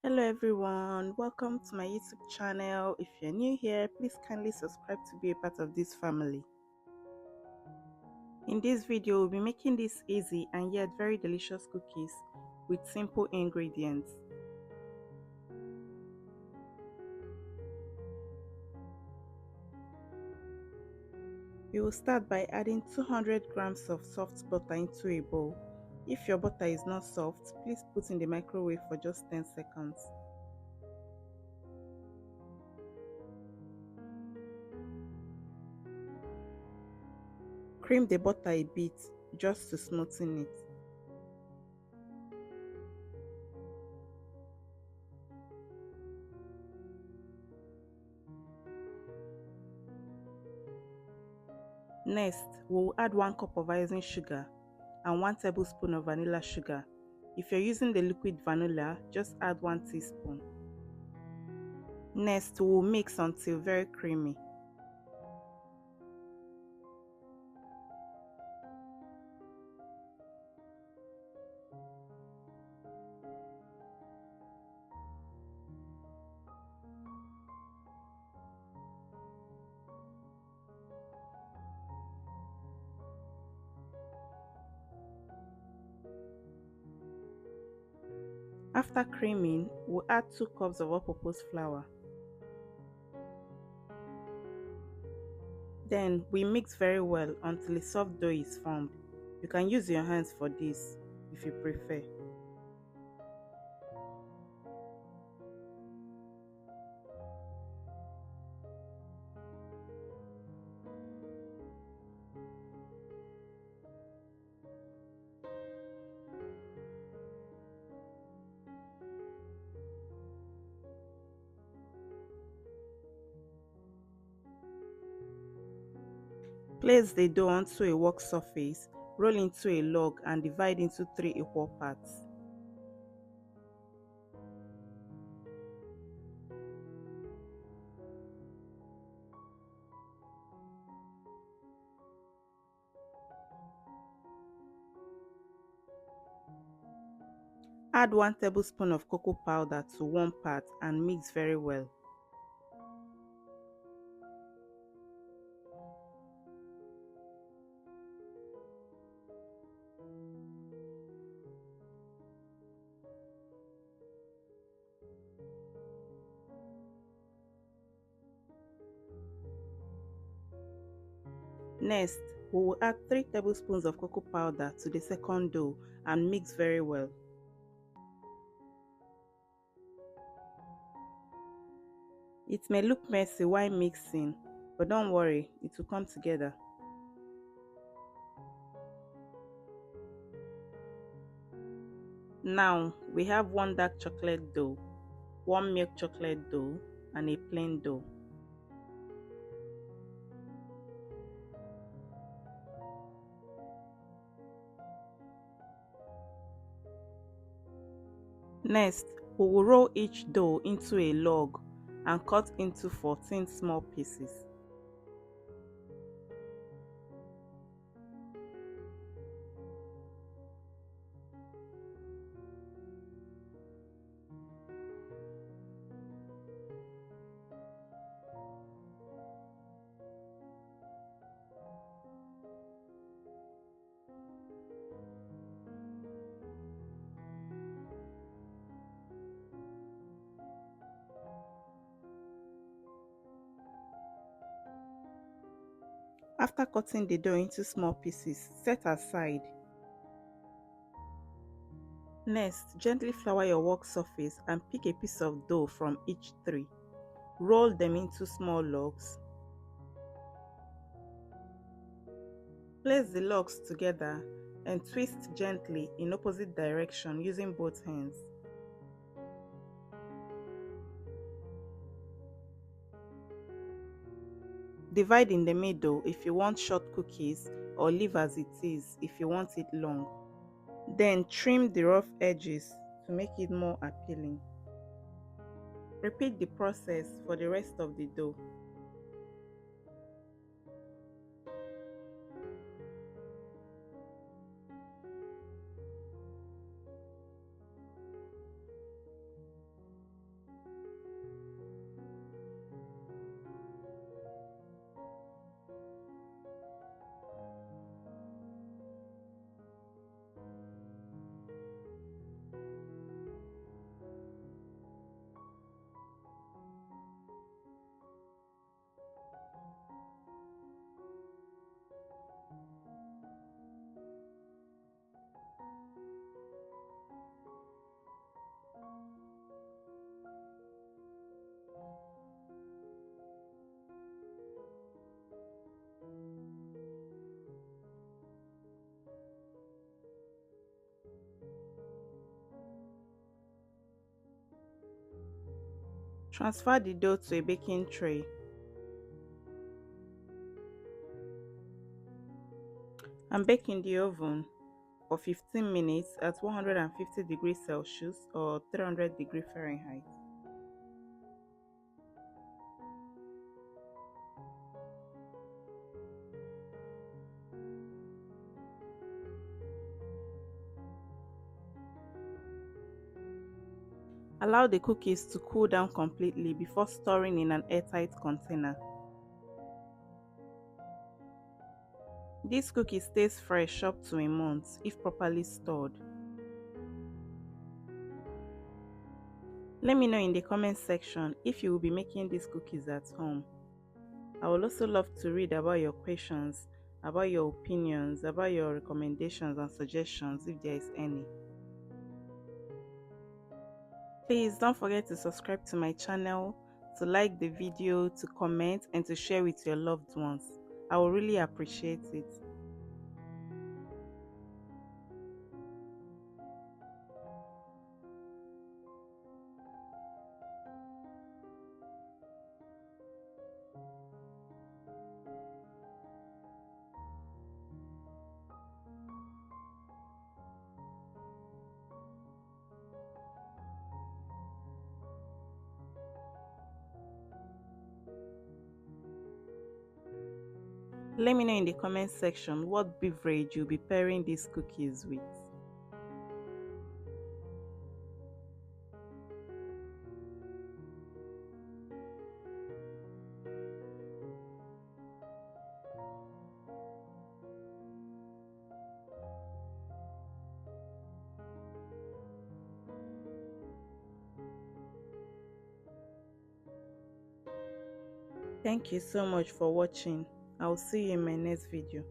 Hello everyone, welcome to my YouTube channel. If you're new here, please kindly subscribe to be a part of this family. In this video, we'll be making these easy and yet very delicious cookies with simple ingredients. We will start by adding 200 grams of soft butter into a bowl. If your butter is not soft, please put in the microwave for just 10 seconds. Cream the butter a bit just to smoothen it. Next, we will add 1 cup of icing sugar and 1 tablespoon of vanilla sugar. If you're using the liquid vanilla, just add 1 teaspoon. Next, we will mix until very creamy. After creaming, we'll add 2 cups of all-purpose flour. Then we mix very well until a soft dough is formed. You can use your hands for this if you prefer. Place the dough onto a work surface, roll into a log and divide into 3 equal parts. Add 1 tablespoon of cocoa powder to one part and mix very well. Next, we will add 3 tablespoons of cocoa powder to the second dough and mix very well. It may look messy while mixing, but don't worry, it will come together. Now, we have 1 dark chocolate dough, 1 milk chocolate dough, and a plain dough. Next, we will roll each dough into a log and cut into 14 small pieces. After cutting the dough into small pieces, set aside. Next, gently flour your work surface and pick a piece of dough from each 3. Roll them into small logs. Place the logs together and twist gently in opposite direction using both hands. Divide in the middle if you want short cookies, or leave as it is if you want it long. Then trim the rough edges to make it more appealing. Repeat the process for the rest of the dough. Transfer the dough to a baking tray and bake in the oven for 15 minutes at 150 degrees Celsius or 300 degrees Fahrenheit. Allow the cookies to cool down completely before storing in an airtight container. This cookie stays fresh up to a month if properly stored. Let me know in the comment section if you will be making these cookies at home. I would also love to read about your questions, about your opinions, about your recommendations and suggestions if there is any. Please don't forget to subscribe to my channel, to like the video, to comment and to share with your loved ones. I will really appreciate it. Let me know in the comment section what beverage you'll be pairing these cookies with. Thank you so much for watching. I will see you in my next video.